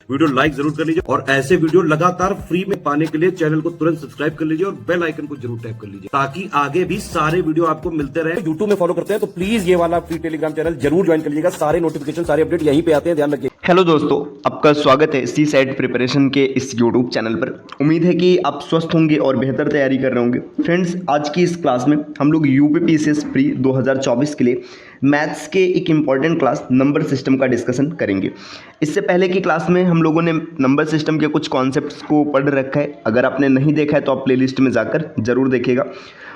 Video like जरूर कर लीजिए और ऐसे वीडियो लगातार फ्री में पाने के लिए चैनल को तुरंत सब्सक्राइब कर लीजिए और बेल आइकन को जरूर टैप कर लीजिए ताकि आगे भी सारे वीडियो आपको मिलते रहे। यूट्यूब में फॉलो करते हैं तो प्लीज ये वाला फ्री टेलीग्राम चैनल जरूर ज्वाइन कर लीजिएगा। सारे नोटिफिकेशन सारे अपडेट यहीं पे आते हैं, ध्यान रखिए। हेलो दोस्तों, आपका स्वागत है सी सेट प्रिपरेशन के इस यूट्यूब चैनल पर। उम्मीद है कि आप स्वस्थ होंगे और बेहतर तैयारी कर रहे होंगे। फ्रेंड्स, आज की इस क्लास में हम लोग यूपीपीसीएस प्री 2024 के लिए मैथ्स के एक इम्पॉर्टेंट क्लास नंबर सिस्टम का डिस्कशन करेंगे। इससे पहले की क्लास में हम लोगों ने नंबर सिस्टम के कुछ कॉन्सेप्ट्स को पढ़ रखा है। अगर आपने नहीं देखा है तो आप प्लेलिस्ट में जाकर जरूर देखिएगा।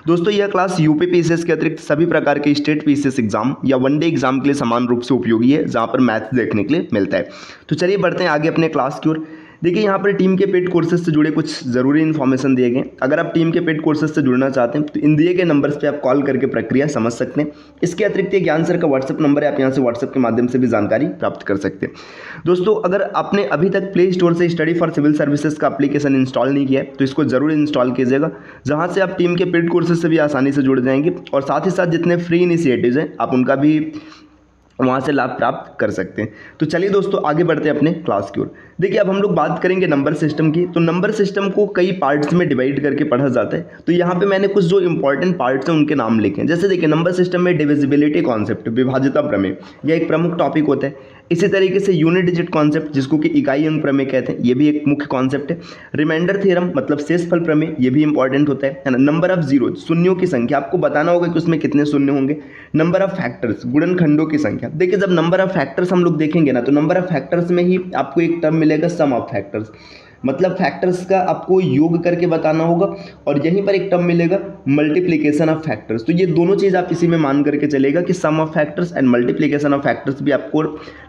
दोस्तों, यह क्लास यूपीपीसीएस के अतिरिक्त सभी प्रकार के स्टेट पीसीएस एग्जाम या वनडे एग्जाम के लिए समान रूप से उपयोगी है, जहां पर मैथ्स देखने के लिए मिलता है। तो चलिए बढ़ते हैं आगे अपने क्लास की ओर। देखिए, यहाँ पर टीम के पेड कोर्सेज से जुड़े कुछ ज़रूरी इन्फॉर्मेशन दिए गए। अगर आप टीम के पेड कोर्सेज से जुड़ना चाहते हैं तो इन दिए गए नंबर्स पे आप कॉल करके प्रक्रिया समझ सकते हैं। इसके अतिरिक्त एक ज्ञान सर का व्हाट्सएप नंबर है, आप यहाँ से व्हाट्सएप के माध्यम से भी जानकारी प्राप्त कर सकते हैं। दोस्तों, अगर आपने अभी तक प्ले स्टोर से स्टडी फॉर सिविल सर्विसेज का एप्लीकेशन इंस्टॉल नहीं किया है तो इसको जरूर इंस्टॉल कीजिएगा, जहाँ से आप टीम के पेड कोर्सेज से भी आसानी से जुड़ जाएंगे और साथ ही साथ जितने फ्री इनिशिएटिव्स हैं आप उनका भी वहाँ से लाभ प्राप्त कर सकते हैं। तो चलिए दोस्तों, आगे बढ़ते हैं अपने क्लास की ओर। देखिए, अब हम लोग बात करेंगे नंबर सिस्टम की। तो नंबर सिस्टम को कई पार्ट्स में डिवाइड करके पढ़ा जाता है। तो यहाँ पे मैंने कुछ जो इंपॉर्टेंट पार्ट्स हैं उनके नाम लिखे हैं। जैसे देखिए, नंबर सिस्टम में डिविजिबिलिटी कॉन्सेप्ट, विभाज्यता प्रमेय, यह एक प्रमुख टॉपिक होता है। इसी तरीके से यूनिट डिजिट कॉन्सेप्ट, जिसको कि इकाई अंक प्रमेय कहते हैं, ये भी एक मुख्य कॉन्सेप्ट है। रिमाइंडर थ्योरम मतलब शेषफल प्रमेय, ये भी इंपॉर्टेंट होता है ना। नंबर ऑफ जीरो, शून्यों की संख्या, आपको बताना होगा कि उसमें कितने शून्य होंगे। नंबर ऑफ फैक्टर्स, गुणनखंडों की संख्या। देखिए, जब नंबर ऑफ फैक्टर्स हम लोग देखेंगे ना तो नंबर ऑफ फैक्टर्स में ही आपको एक टर्म मिलेगा सम ऑफ फैक्टर्स, मतलब फैक्टर्स का आपको योग करके बताना होगा। और यहीं पर एक टर्म मिलेगा मल्टीप्लिकेशन ऑफ फैक्टर्स। तो ये दोनों चीज़ आप इसी में मान करके चलेगा कि sum of factors and multiplication of factors भी आपको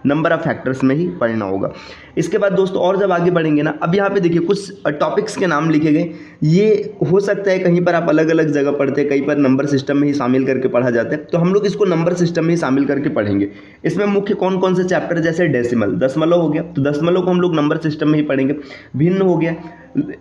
नंबर ऑफ फैक्टर्स में ही पढ़ना होगा। इसके बाद दोस्तों और जब आगे बढ़ेंगे ना, अब यहाँ पे देखिए कुछ टॉपिक्स के नाम लिखे गए। ये हो सकता है कहीं पर आप अलग अलग जगह पढ़ते हैं, कहीं पर नंबर सिस्टम में ही शामिल करके पढ़ा जाता है, तो हम लोग इसको नंबर सिस्टम में ही शामिल करके पढ़ेंगे। इसमें मुख्य कौन कौन से चैप्टर, जैसे डेसिमल, दशमलव हो गया, तो दशमलव को हम लोग नंबर सिस्टम में ही पढ़ेंगे। भिन्न हो गया,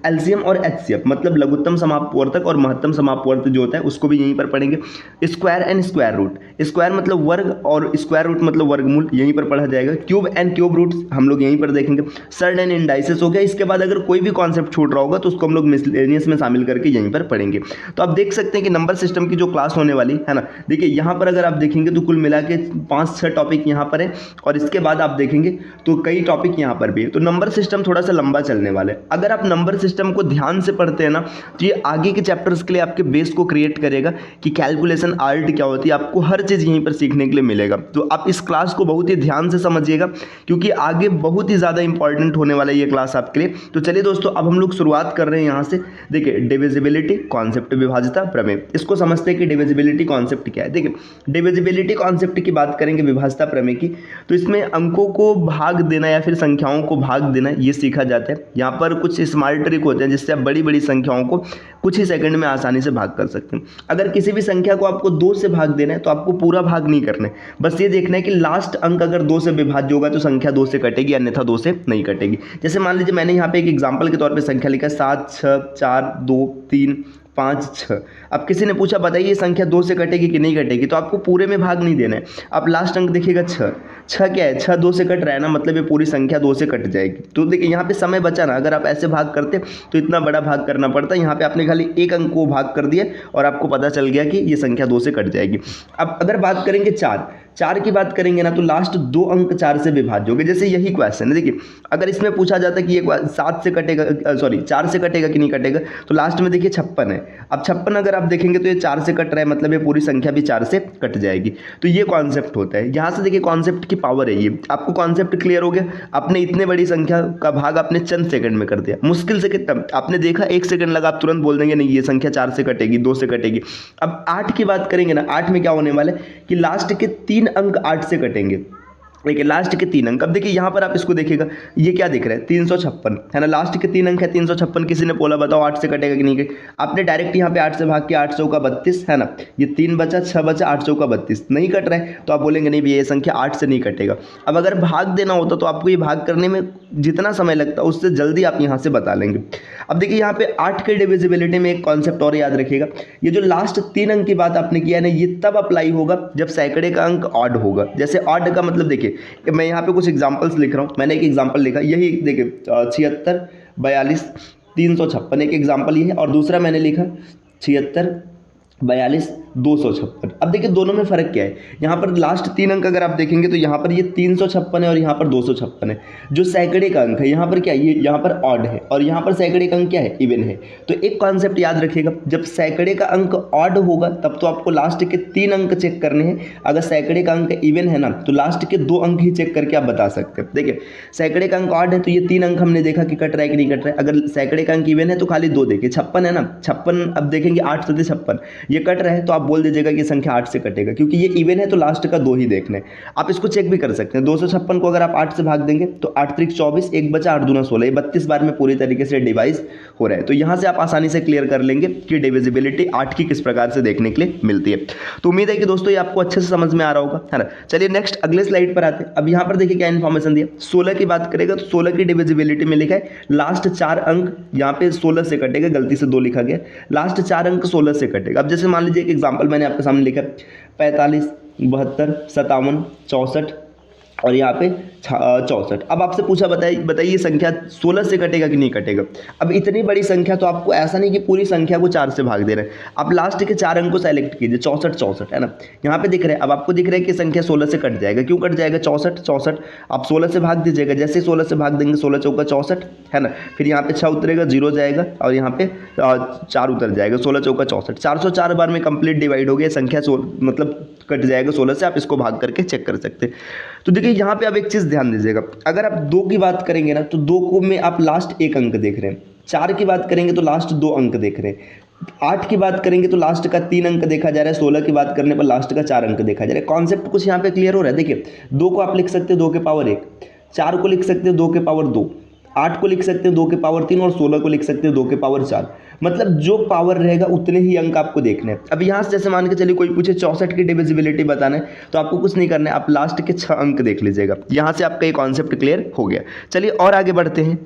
एलसीएम और एचसीएफ मतलब लघुत्तम समापवर्तक और महत्तम समापवर्तक जो होता है उसको भी यहीं पर पढ़ेंगे। Square and square root, square मतलब वर्ग और स्क्वायर रूट मतलब वर्गमूल, यहीं पर पढ़ा जाएगा। क्यूब एंड क्यूब रूट्स हम लोग यहीं पर देखेंगे। सर्ड एंड इंडाइसेस हो गया। इसके बाद अगर कोई भी कॉन्सेप्ट छूट रहा होगा तो उसको हम लोग मिसलेनियस में शामिल करके यहीं पर पढ़ेंगे। तो आप देख सकते हैं कि नंबर सिस्टम की जो क्लास होने वाली है ना, देखिए यहाँ पर अगर आप देखेंगे तो कुल मिला के 5-6 टॉपिक यहाँ पर है और इसके बाद आप देखेंगे तो कई टॉपिक यहाँ पर भी है। तो नंबर सिस्टम थोड़ा सा लंबा चलने वाला है। अगर आप नंबर सिस्टम को ध्यान से पढ़ते हैं ना तो ये आगे के चैप्टर्स के लिए आपके बेस को क्रिएट करेगा कि कैलकुलेशन आर्ट क्या होती है। आपको हर चीज़ यहीं पर सीखने के लिए मिलेगा। तो आप इस क्लास को बहुत ही ध्यान से समझिएगा क्योंकि आगे बहुत ही ज़्यादा इंपॉर्टेंट होने वाला है ये क्लास आपके लिए। तो चलिए दोस्तों, अब हम लोग शुरुआत कर रहे हैं यहाँ से। देखिए, डिविजिबिलिटी कॉन्सेप्ट, विभाज्यता प्रमेय, इसको समझते हैं कि डिविजिबिलिटी कॉन्सेप्ट क्या है। देखिए, डिविजिबिलिटी कॉन्सेप्ट की बात करेंगे विभाज्यता प्रमेय की, तो इसमें अंकों को भाग देना या फिर संख्याओं को भाग देना ये सीखा जाता है। यहाँ पर कुछ स्मार्ट ट्रिक होते हैं जिससे आप बड़ी बड़ी संख्याओं को कुछ ही सेकंड में आसानी से भाग कर सकते हैं। अगर किसी भी संख्या को आपको 2 से भाग देना है तो आपको पूरा भाग नहीं करना है, बस ये देखना है कि लास्ट अंक अगर 2 से विभाज्य होगा तो संख्या 2 से कटेगी, अन्यथा 2 से नहीं कटेगी। जैसे मान लीजिए मैंने यहाँ पे एक एग्जांपल के तौर पे संख्या लिखा है 7, 6, 4, 2, 3, 5, 6। अब किसी ने पूछा बताइए ये संख्या 2 से कटेगी कि नहीं कटेगी, तो आपको पूरे में भाग नहीं देना है। आप लास्ट अंक देखिएगा 6, 6 क्या है, 6 2 से कट रहा है ना, मतलब ये पूरी संख्या 2 से कट जाएगी। तो देखिए यहाँ पे समय बचा ना, अगर आप ऐसे भाग करते तो इतना बड़ा भाग करना पड़ता, यहाँ पे आपने खाली एक अंक को भाग कर दिया और आपको पता चल गया कि ये संख्या 2 से कट जाएगी। अब अगर बात करेंगे 4 की बात करेंगे ना तो लास्ट 2 अंक 4 से विभाज्य हो गए। जैसे यही क्वेश्चन है, देखिए अगर इसमें पूछा जाता है कि ये 7 से कटेगा, 4 से कटेगा कि नहीं कटेगा, तो लास्ट में देखिए 56 है। अब 56 अगर आप देखेंगे तो ये 4 से कट रहा है, मतलब ये पूरी संख्या भी 4 से कट जाएगी। तो ये कॉन्सेप्ट होता है। यहाँ से देखिए कॉन्सेप्ट की पावर है ये। आपको कॉन्सेप्ट क्लियर हो गया, आपने इतने बड़ी संख्या का भाग आपने चंद सेकंड में कर दिया। मुश्किल से कितना आपने देखा, 1 सेकंड लगा, आप तुरंत बोल देंगे नहीं ये संख्या 4 से कटेगी, 2 से कटेगी। अब 8 की बात करेंगे ना, 8 में क्या होने वाला है कि लास्ट के 3 अंक 8 से कटेंगे। देखिए लास्ट के 3 अंक, अब देखिए यहाँ पर आप इसको देखिएगा, ये क्या दिख रहा है 356 है ना, लास्ट के 3 अंक है 356। किसी ने बोला बताओ 8 से कटेगा कि नहीं, आपने डायरेक्ट यहाँ पे 8 से भाग के 8 सौ का 32 है ना, ये 3 बचा 6 बचा 8 सौ का 32 नहीं कट रहा है, तो आप बोलेंगे नहीं भैया ये संख्या 8 से नहीं कटेगा। अब अगर भाग देना होता तो आपको ये भाग करने में जितना समय लगता उससे जल्दी आप यहाँ से बता लेंगे। अब देखिए यहाँ पे 8 के डिविजिबिलिटी में एक कॉन्सेप्ट और याद रखिएगा, ये जो लास्ट 3 अंक की बात आपने किया है ना, ये तब अप्लाई होगा जब सैकड़े का अंक ऑड होगा। जैसे ऑड का मतलब देखिए देखिए मैं यहाँ पे कुछ एग्जांपल्स लिख रहा हूँ। मैंने एक एग्जांपल लिखा, यही देखिए 76 42 356 एक एग्जांपल ये है, और दूसरा मैंने लिखा 76 42 256। अब देखिए दोनों में फ़र्क क्या है, यहाँ पर लास्ट 3 अंक अगर आप देखेंगे तो यहाँ पर ये 356 है और यहाँ पर 256 है। जो सैकड़े का अंक है यहाँ पर क्या है, ये यहाँ पर ऑड है और यहाँ पर सैकड़े का अंक क्या है, इवन है। तो एक कॉन्सेप्ट याद रखिएगा, जब सैकड़े का अंक ऑड होगा तब तो आपको लास्ट के 3 अंक चेक करने हैं। अगर सैकड़े का अंक इवन है ना तो लास्ट के 2 अंक ही चेक करके आप बता सकते हैं। देखिए सैकड़े का अंक ऑड है तो ये 3 अंक हमने देखा कि कट रहा है कि नहीं कट रहा है। अगर सैकड़े का अंक इवन है तो खाली 2 देखिए, 56 है ना, 56 अब देखेंगे 8 से 56 ये कट रहा है तो आप बोल दीजिएगा कि संख्या 8 से कटेगा, क्योंकि ये इवन है तो लास्ट का 2 ही देखने। आप इसको चेक भी कर सकते हैं, 256 को अगर आप 8 से भाग देंगे तो 8 त्रिक 24, 1 बचा 8 दूना 16, ये 32 बार में पूरी तरीके से डिवाइस हो रहा है। तो यहां से आप आसानी से क्लियर कर लेंगे कि डिविजिबिलिटी 8 की किस प्रकार से देखने के लिए मिलती है। तो उम्मीद है कि दोस्तों ये आपको अच्छे से समझ में आ रहा होगा, है ना। चलिए नेक्स्ट अगले स्लाइड पर आते हैं। अब यहाँ पर देखिए क्या इन्फॉर्मेशन दिया, 16 की बात करेगा तो 16 की डिविजिबिलिटी में लिखा है लास्ट 4 अंक यहाँ पे 16 से कटेगा, गलती से 2 लिखा गया, लास्ट 4 अंक 16 से कटेगा। अब जैसे मान लीजिए एक एग्जाम्पल मैंने आपके सामने लिखा 45 72 57 64 और यहाँ पे 64। अब आपसे पूछा बताइए संख्या 16 से कटेगा कि नहीं कटेगा। अब इतनी बड़ी संख्या तो आपको ऐसा नहीं कि पूरी संख्या को 4 से भाग दे रहे हैं, आप लास्ट के 4 अंक को सेलेक्ट कीजिए, 64 64 है ना, यहाँ पे दिख रहा है। अब आपको दिख रहा है कि संख्या 16 से कट जाएगा, क्यों कट जाएगा, 64 64 आप 16 से भाग दीजिएगा, जैसे 16 से भाग देंगे 16 चौका 64 है ना, फिर यहाँ पे 6 उतरेगा, 0 जाएगा और यहाँ पे 4 उतर जाएगा, 16 चौका 64, 404 बार में कंप्लीट डिवाइड हो गया संख्या, मतलब कट जाएगा 16 से। आप इसको भाग करके चेक कर सकते हैं। तो देखिए यहाँ पे आप एक चीज़ ध्यान दीजिएगा, अगर आप 2 की बात करेंगे ना तो 2 को में आप लास्ट 1 अंक देख रहे हैं, 4 की बात करेंगे तो लास्ट 2 अंक देख रहे हैं, 8 की बात करेंगे तो लास्ट का 3 अंक देखा जा रहा है, 16 की बात करने पर लास्ट का 4 अंक देखा जा रहा है। कॉन्सेप्ट कुछ यहाँ पे क्लियर हो रहा है। देखिए 2 को आप लिख सकते हो 2 के पावर 1, 4 को लिख सकते हो 2 के पावर 2, 8 को लिख सकते हो 2 के पावर 3 और 16 को लिख सकते हो 2 के पावर 4। मतलब जो पावर रहेगा उतने ही अंक आपको देखने हैं। अब यहाँ से जैसे मान के चलिए कोई पूछे 64 की डिविजिबिलिटी बताना है तो आपको कुछ नहीं करना है, आप लास्ट के 6 अंक देख लीजिएगा। यहाँ से आपका ये कॉन्सेप्ट क्लियर हो गया। चलिए और आगे बढ़ते हैं।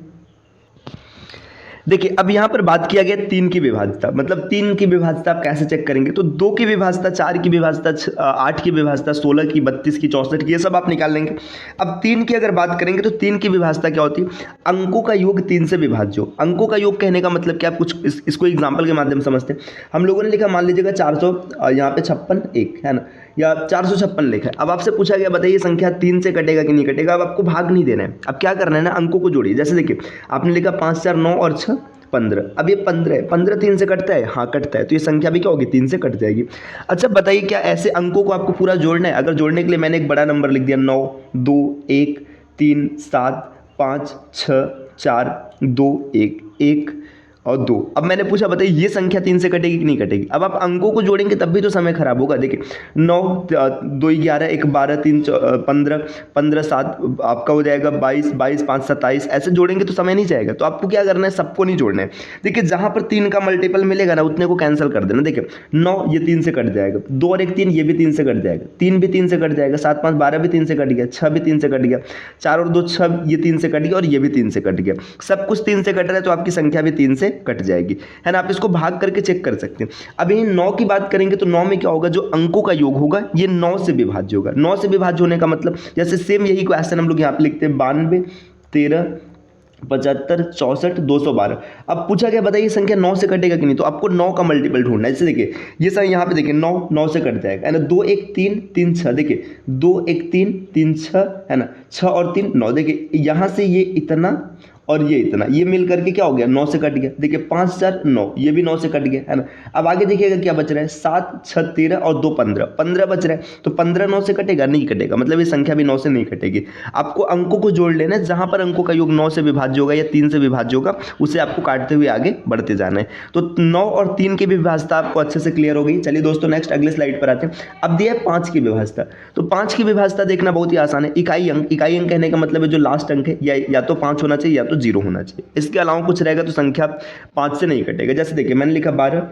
देखिए अब यहाँ पर बात किया गया 3 की विभाज्यता, मतलब 3 की विभाज्यता आप कैसे चेक करेंगे। तो 2 की विभाज्यता, 4 की विभाज्यता, 8 की विभाज्यता, 16 की, 32 की, 64 की, ये सब आप निकाल लेंगे। अब 3 की अगर बात करेंगे तो 3 की विभाज्यता क्या होती है, अंकों का योग 3 से विभाज्य हो। अंकों का योग कहने का मतलब क्या, कुछ इसको एग्जाम्पल के माध्यम से समझते हैं। हम लोगों ने लिखा, मान लीजिएगा 400 यहाँ पे 56 1 है ना, या 456 लिखा है। अब आपसे पूछा गया बताइए संख्या 3 से कटेगा कि नहीं कटेगा। अब आपको भाग नहीं देना है, अब क्या करना है ना, अंकों को जोड़िए। जैसे देखिए आपने लिखा 5 4 9 और 6 15, अब ये 15 है, 15 3 से कटता है, हाँ कटता है, तो ये संख्या भी क्या होगी, 3 से कट जाएगी। अच्छा बताइए क्या ऐसे अंकों को आपको पूरा जोड़ना है। अगर जोड़ने के लिए मैंने एक बड़ा नंबर लिख दिया 9 2 1 3 7 5 6 4 2 1 1 और 2। अब मैंने पूछा बताइए ये संख्या 3 से कटेगी कि नहीं कटेगी। अब आप अंकों को जोड़ेंगे तब भी तो समय खराब होगा। देखिए 9 2 11 1 12 3 15 15 7 आपका हो जाएगा 22 22 5 27, ऐसे जोड़ेंगे तो समय नहीं जाएगा। तो आपको क्या करना है, सबको नहीं जोड़ना है। देखिए जहां पर 3 का मल्टीपल मिलेगा ना उतने को कैंसिल कर देना। देखिए 9 ये 3 से कट जाएगा, 2 और 1 3 ये भी 3 से कट जाएगा, 3 भी 3 से कट जाएगा, 7 5 12 भी 3 से कट गया, 6 भी 3 से कट गया, 4 और 2 6 ये 3 से कट गया और ये भी 3 से कट गया। सब कुछ 3 से कट रहा है तो आपकी संख्या भी 3 से कट जाएगी, है ना। आप इसको भाग करके चेक कर सकते हैं। अब यही 9 की बात करेंगे तो 9 में क्या होगा, जो अंकों का योग होगा ये 9 से विभाज्य होगा। 9 से विभाज्य होने का मतलब जैसे सेम यही क्वेश्चन हम लोग यहाँ पे लिखते हैं 92 13 75 64 212। अब पूछा गया बताइए संख्या 9 से कटेगा कि नहीं, तो आपको 9 का मल्टीपल ढूंढना है। जैसे देखिए ये सर यहाँ पे देखिए 9 9 से कट जाएगा, है ना। 2 1 3 3 6, देखिए 2 1 3 3 6, है ना, 6 और 3 9। देखिए यहाँ से ये इतना और ये इतना, ये मिल करके क्या हो गया, 9 से कट गया। देखिए 5 4 9, ये भी 9 से कट गया, है ना। अब आगे देखिएगा क्या बच रहा है, 7 6 13 और 2 15, 15 बच रहा है। तो 15 9 से कटेगा, नहीं कटेगा, मतलब ये संख्या भी 9 से नहीं कटेगी। आपको अंकों को जोड़ लेना है, जहां पर अंकों का योग 9 से विभाज्य होगा या 3 से विभाज्य होगा उसे आपको काटते हुए आगे बढ़ते जाना है। तो 9 और 3 की विभाज्यता आपको अच्छे से क्लियर हो गई। चलिए दोस्तों नेक्स्ट अगले स्लाइड पर आते हैं। अब दिया है 5 की विभाज्यता। तो 5 की विभाज्यता देखना बहुत ही आसान है। इकाई अंक, इकाई अंक कहने का मतलब है जो लास्ट अंक है या तो 5 होना चाहिए या तो 0 होना चाहिए। इसके अलावा कुछ रहेगा तो संख्या 5 से नहीं कटेगा। जैसे देखिए मैंने लिखा 12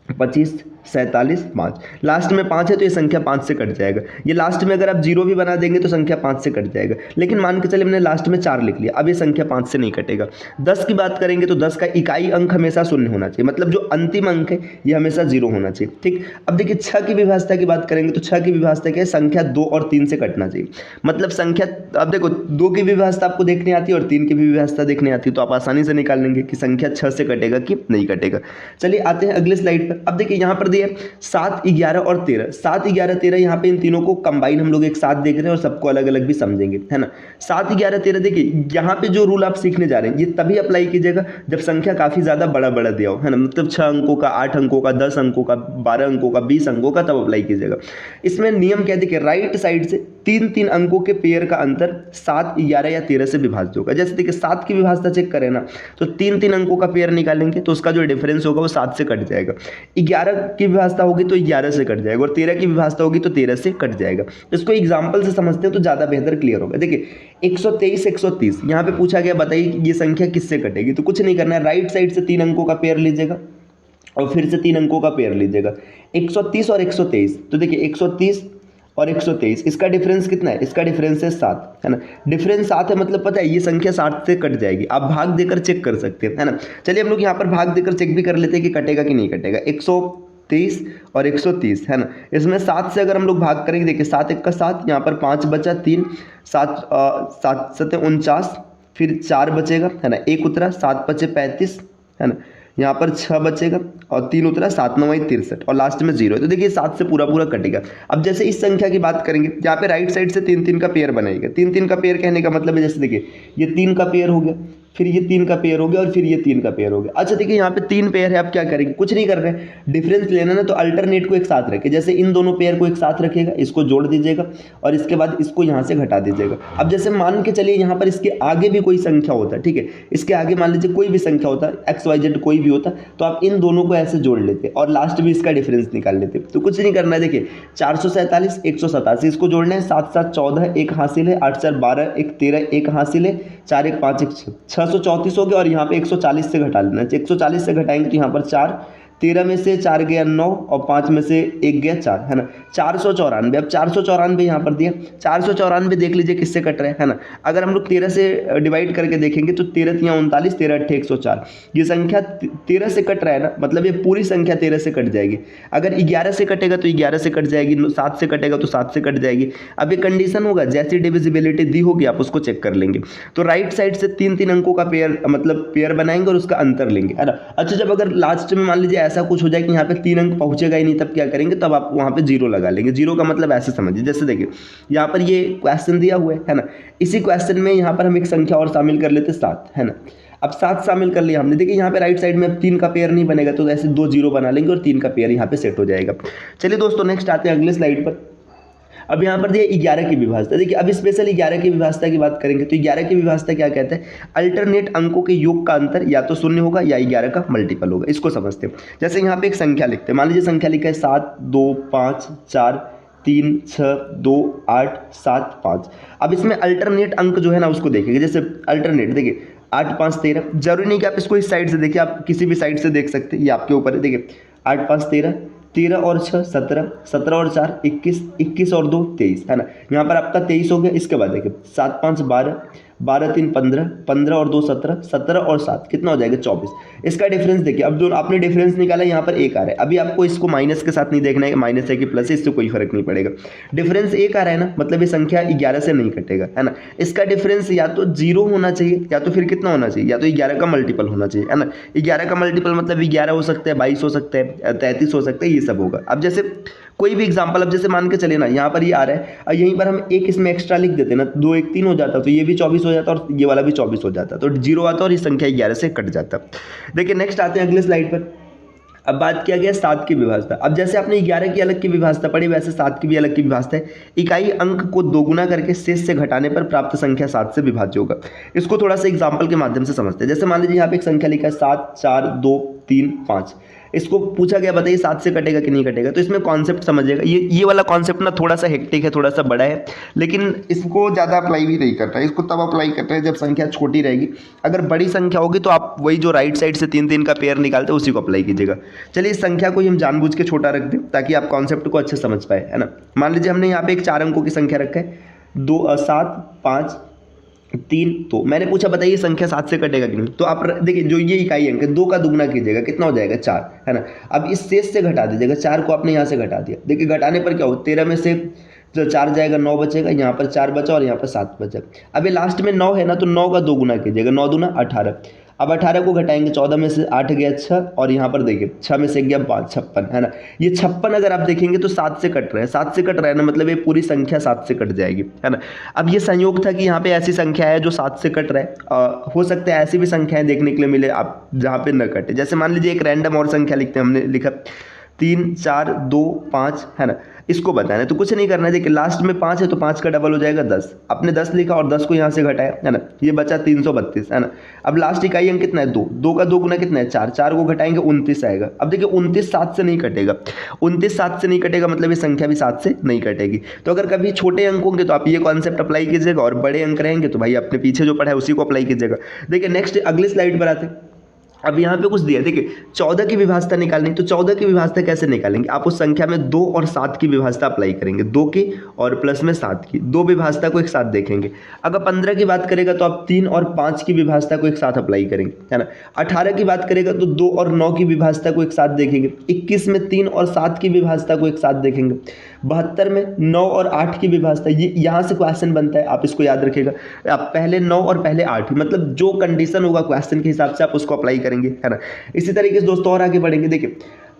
25, 47, 5, लास्ट में 5 है तो ये संख्या 5 से कट जाएगा। ये लास्ट में अगर आप 0 भी बना देंगे तो संख्या 5 से कट जाएगा। लेकिन मान के चले हमने लास्ट में 4 लिख लिया, अब ये संख्या 5 से नहीं कटेगा। 10 की बात करेंगे तो 10 का इकाई अंक हमेशा 0 होना चाहिए, मतलब जो अंतिम अंक है ये हमेशा 0 होना चाहिए। ठीक, अब देखिए 6 की विभाज्यता की बात करेंगे तो 6 की विभाज्यता क्या है, संख्या 2 और 3 से कटना चाहिए। मतलब संख्या, अब देखो 2 की विभाज्यता आपको देखने आती है और 3 की भी विभाज्यता देखने आती है, तो आप आसानी से निकाल लेंगे कि संख्या 6 से कटेगा कि नहीं कटेगा। चलिए आते हैं अगले स्लाइड पर। अब देखिए यहाँ पर 7, 11 और 13, 7, 11, 13, यहाँ पे इन तीनों को कंबाइन हम लोग एक साथ देख रहे हैं और सबको अलग अलग भी समझेंगे, है ना। 7, 11, 13, देखिए यहाँ पे जो रूल आप सीखने जा रहे हैं ये तभी अप्लाई कीजिएगा जब संख्या काफी ज्यादा बड़ा बड़ा दिया हो, है ना। मतलब 6 अंकों का, 8 अंकों का, 10 अंकों का, 12 अंकों का, 20 अंकों का, तब अप्लाई कीजिएगा। इसमें नियम क्या है, देखिए राइट साइड से 3-3 अंकों के पेयर का अंतर 7, 11 या 13 से विभाज्य होगा। जैसे देखिए 7 की विभाज्यता चेक करें ना, तो 3-3 अंकों का पेयर निकालेंगे तो उसका जो डिफरेंस होगा वो 7 से कट जाएगा। 11 की विभाज्यता होगी तो 11 से कट जाएगा और 13 की विभाज्यता होगी तो 13 से कट जाएगा। इसको एग्जांपल से समझते हैं तो ज़्यादा बेहतर क्लियर होगा। देखिए 123, 130 यहाँ पे पूछा गया, बताइए कि ये संख्या किससे कटेगी। तो कुछ नहीं करना है, राइट साइड से 3 अंकों का पेयर लीजिएगा और फिर से 3 अंकों का पेयर लीजिएगा। 130 और 123, तो देखिए 130 और 123, इसका डिफरेंस कितना है, इसका डिफरेंस है 7, है ना। डिफरेंस 7 है, मतलब पता है ये संख्या 7 से कट जाएगी। आप भाग देकर चेक कर सकते हैं, है ना। चलिए हम लोग यहाँ पर भाग देकर चेक भी कर लेते हैं कि कटेगा कि नहीं कटेगा। 123 और 130, है ना। इसमें 7 से अगर हम लोग भाग करेंगे, देखिए 7 1 का 7, यहाँ पर 5 बचा, 3, 7 7 49, फिर 4 बचेगा, है ना। 1 उतरा, 7 बचे 35, है ना। यहाँ पर 6 बचेगा और 3 उतरा, 7 9 63 और लास्ट में 0 है। तो देखिए 7 से पूरा पूरा कटेगा। अब जैसे इस संख्या की बात करेंगे, यहाँ पे राइट साइड से 3-3 का पेयर बनाएगा। 3-3 का पेयर कहने का मतलब है, जैसे देखिए ये 3 का पेयर हो गया, फिर ये 3 का पेयर हो गया और फिर ये 3 का पेयर हो गया। अच्छा देखिए यहाँ पे 3 पेयर है, आप क्या करेंगे, कुछ नहीं कर रहे हैं, डिफरेंस लेना ना, तो अल्टरनेट को एक साथ रखें। जैसे इन दोनों पेयर को एक साथ रखेगा, इसको जोड़ दीजिएगा और इसके बाद इसको यहाँ से घटा दीजिएगा। अब जैसे मान के चलिए यहाँ पर इसके आगे भी कोई संख्या होता है, ठीक है, इसके आगे मान लीजिए कोई भी संख्या होता है, XYZ कोई भी होता, तो आप इन दोनों को ऐसे जोड़ लेते और लास्ट में इसका डिफरेंस निकाल लेते। तो कुछ नहीं करना है, देखिए 447, 187 इसको जोड़ना है, 7 7 14 1 हासिल है, 8 4 12 1 13 1 हासिल है, 4 1 5 1 634 हो गया और यहाँ पे 140 से घटा लेना है। 140 से घटाएंगे तो यहाँ पर 4, 13 में से 4 गया 9 और 5 में से 1 गया 4, है ना। 494, अब 494 यहाँ पर दिया, 494 देख लीजिए किससे कट रहा है ना। अगर हम लोग 13 से डिवाइड करके देखेंगे तो 13 3 39, 13 8 104, ये संख्या 13 से कट रहा है ना, मतलब ये पूरी संख्या 13 से कट जाएगी। अगर 11 से कटेगा तो 11 से कट जाएगी, 7 से कटेगा तो 7 से कट जाएगी। अब ये कंडीशन होगा, जैसी डिविजिबिलिटी दी होगी आप उसको चेक कर लेंगे। तो राइट साइड से 3-3 अंकों का पेयर, मतलब पेयर बनाएंगे और उसका अंतर लेंगे, है ना। अच्छा जब अगर लास्ट में मान लीजिए ऐसा कुछ हो जाए कि यहाँ पे 3 अंक पहुंचेगा ही नहीं, तब क्या करेंगे, तब आप वहाँ पे 0 लगा लेंगे। 0 का मतलब ऐसे समझिए, जैसे देखिए यहाँ पर ये क्वेश्चन दिया हुआ है ना, इसी क्वेश्चन में यहाँ पर हम एक संख्या और शामिल कर लेते 7, है ना। अब 7 शामिल कर लिया हमने, देखिए यहाँ पे राइट साइड में 3 का पेयर नहीं बनेगा तो ऐसे 2 0 बना लेंगे और 3 का पेयर यहाँ पे सेट हो जाएगा। चलिए दोस्तों नेक्स्ट आते हैं अगले स्लाइड पर। अब यहाँ पर दिया 11 की विभाज्यता। देखिए अब स्पेशली 11 की विभाज्यता की बात करेंगे तो 11 की विभाज्यता क्या कहते हैं, अल्टरनेट अंकों के योग का अंतर या तो 0 होगा या 11 का मल्टीपल होगा। इसको समझते हैं। जैसे यहाँ पे एक संख्या लिखते हैं, मान लीजिए संख्या लिखा है 7 2 5 4 3 6 2 8 7 5। अब इसमें अल्टरनेट अंक जो है ना उसको देखेंगे। जैसे अल्टरनेट देखिए 8 5 13, जरूरी नहीं कि आप इसको इस साइड से देखिए, आप किसी भी साइड से देख सकते हैं, ये आपके ऊपर है। देखिए 8 5 13, 13 और 6 17, 17 और 4 21, 21 और 2 23, है ना। यहाँ पर आपका 23 हो गया। इसके बाद देखिए 7 5 12, 12 3 15, 15 और 2 17, 17 और 7 कितना हो जाएगा 24। इसका डिफरेंस देखिए, अब जो आपने डिफरेंस निकाला यहाँ पर 1 आ रहा है। अभी आपको इसको माइनस के साथ नहीं देखना है, माइनस है कि प्लस है, इससे कोई फर्क नहीं पड़ेगा। डिफरेंस 1 आ रहा है ना, मतलब ये संख्या 11 से नहीं कटेगा, है ना। इसका डिफरेंस या तो 0 होना चाहिए या तो फिर कितना होना चाहिए, या तो 11 का मल्टीपल होना चाहिए, है ना। 11 का मल्टीपल मतलब 11 हो सकता है, 22 हो सकता है, 33 हो सकता है, ये सब होगा। अब जैसे कोई भी एग्जांपल, अब जैसे मान के चले ना, यहाँ पर ये आ रहा है और यहीं पर हम एक इसमें एक्स्ट्रा लिख देते ना, 2 1 3 हो जाता, तो ये भी 24 हो जाता और ये वाला भी 24 हो जाता, तो 0 आता और ये संख्या 11 से कट जाता। देखिए नेक्स्ट आते हैं अगले स्लाइड पर। अब बात किया गया 7 की विभाज्यता। अब जैसे आपने 11 की अलग की विभाज्यता पढ़ी, वैसे 7 की भी अलग की विभाज्यता है। इकाई अंक को दोगुना करके शेष से घटाने पर प्राप्त संख्या 7 से विभाज्य होगा। इसको थोड़ा सा एग्जाम्पल के माध्यम से समझते हैं। जैसे मान लीजिए यहाँ पे एक संख्या लिखा है 7 4 2 3 5। इसको पूछा गया बताइए 7 से कटेगा कि नहीं कटेगा, तो इसमें कॉन्सेप्ट समझिएगा। ये वाला कॉन्सेप्ट ना थोड़ा सा हेक्टिक है, थोड़ा सा बड़ा है, लेकिन इसको ज़्यादा अप्लाई भी नहीं करना है। इसको तब अप्लाई करना है जब संख्या छोटी रहेगी। अगर बड़ी संख्या होगी तो आप वही जो राइट साइड से 3 3 का पेयर निकालते हैं उसी को अप्लाई कीजिएगा। चलिए इस संख्या को ही हम जानबूझ के छोटा रख दें ताकि आप कॉन्सेप्ट को अच्छे समझ पाए, है ना। मान लीजिए हमने यहाँ पे एक 4 अंकों की संख्या रखा है, 2 7 5 3। तो मैंने पूछा बताइए संख्या 7 से कटेगा कि नहीं, तो आप देखिए जो ये इकाई अंक है 2 का दुगना कीजिएगा, कितना हो जाएगा 4, है ना। अब इस शेष से घटा दीजिएगा, 4 को आपने यहाँ से घटा दिया, देखिए घटाने पर क्या हो, 13 में से जो 4 जाएगा 9 बचेगा, यहाँ पर 4 बचा और यहाँ पर 7 बचा। अब ये लास्ट में 9 है ना, तो 9 का 2 गुना कीजिएगा, 9 दूना 18। अब 18 को घटाएंगे, 14 में से 8 गया 6 और यहाँ पर देखिए 6 में से गया 5, 56, है ना। ये 56 अगर आप देखेंगे तो 7 से कट रहा है, 7 से कट रहा है ना, मतलब ये पूरी संख्या 7 से कट जाएगी, है ना। अब ये संयोग था कि यहाँ पे ऐसी संख्या है जो 7 से कट रहा है। हो सकता है ऐसी भी संख्याएं देखने के लिए मिले आप जहाँ पे न कटे। जैसे मान लीजिए एक रैंडम और संख्या लिखते हैं, हमने लिखा 3 4 2 5, है ना। इसको बताना है तो कुछ नहीं करना है, देखिए लास्ट में 5 है तो 5 का डबल हो जाएगा 10। आपने 10 लिखा और 10 को यहाँ से घटाया, है ना, ये बचा 332, है ना। अब लास्ट इकाई अंक कितना है 2, 2 का 2 गुना कितना है 4, 4 को घटाएंगे 29 आएगा। अब देखिए 29 7 से नहीं कटेगा, 29 7 से नहीं कटेगा, मतलब ये संख्या भी 7 से नहीं कटेगी। तो अगर कभी छोटे अंक होंगे तो आप ये कॉन्सेप्ट अप्लाई कीजिएगा, और बड़े अंक रहेंगे तो भाई अपने पीछे जो पढ़ा है उसी को अप्लाई कीजिएगा। देखिए नेक्स्ट अगली स्लाइड पर आते हैं। अब यहाँ पे कुछ दिया, देखिए 14 की विभाज्यता निकालनी, तो 14 की विभाज्यता कैसे निकालेंगे, आप उस संख्या में 2 और 7 की विभाज्यता अप्लाई करेंगे, 2 की और प्लस में 7 की, 2 विभाज्यता को एक साथ देखेंगे। अगर 15 की बात करेगा तो आप 3 और 5 की विभाज्यता को एक साथ अप्लाई करेंगे, है ना। 18 की बात करेगा तो 2 और 9 की विभाज्यता को एक साथ देखेंगे। 21 में 3 और 7 की विभाज्यता को एक साथ देखेंगे। 72 में 9 और 8 की विभाज्यता, ये यहाँ से क्वेश्चन बनता है, आप इसको याद रखिएगा। आप पहले 9 और पहले 8, मतलब जो कंडीशन होगा क्वेश्चन के हिसाब से आप उसको अप्लाई करेंगे, है ना। इसी तरीके से दोस्तों और आगे बढ़ेंगे। देखिए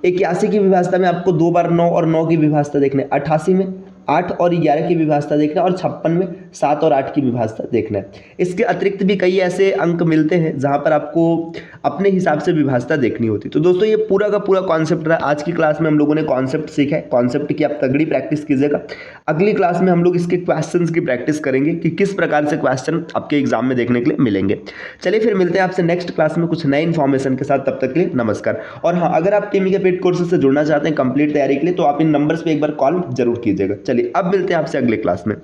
81 की विभाज्यता में आपको 2 बार 9 और 9 की विभाज्यता देखना है, 88 में 8 और 11 की विभाज्यता देखना है, और 56 में 7 और 8 की विभाज्यता देखना है। इसके अतिरिक्त भी कई ऐसे अंक मिलते हैं जहां पर आपको अपने हिसाब से विभाज्यता देखनी होती है। तो दोस्तों ये पूरा का पूरा कॉन्सेप्ट रहा। आज की क्लास में हम लोगों ने कॉन्सेप्ट सीखा है, कॉन्सेप्ट की आप तगड़ी प्रैक्टिस कीजिएगा। अगली क्लास में हम लोग इसके क्वेश्चंस की प्रैक्टिस करेंगे कि किस प्रकार से क्वेश्चन आपके एग्जाम में देखने के लिए मिलेंगे। चलिए फिर मिलते हैं आपसे नेक्स्ट क्लास में कुछ नए इन्फॉर्मेशन के साथ, तब तक के लिए नमस्कार। और हाँ, अगर आप टीमी के पेड कोर्सेज से जुड़ना चाहते हैं कंप्लीट तैयारी के लिए तो आप इन नंबर्स पे एक बार कॉल जरूर कीजिएगा। चलिए अब मिलते हैं आपसे अगले क्लास में।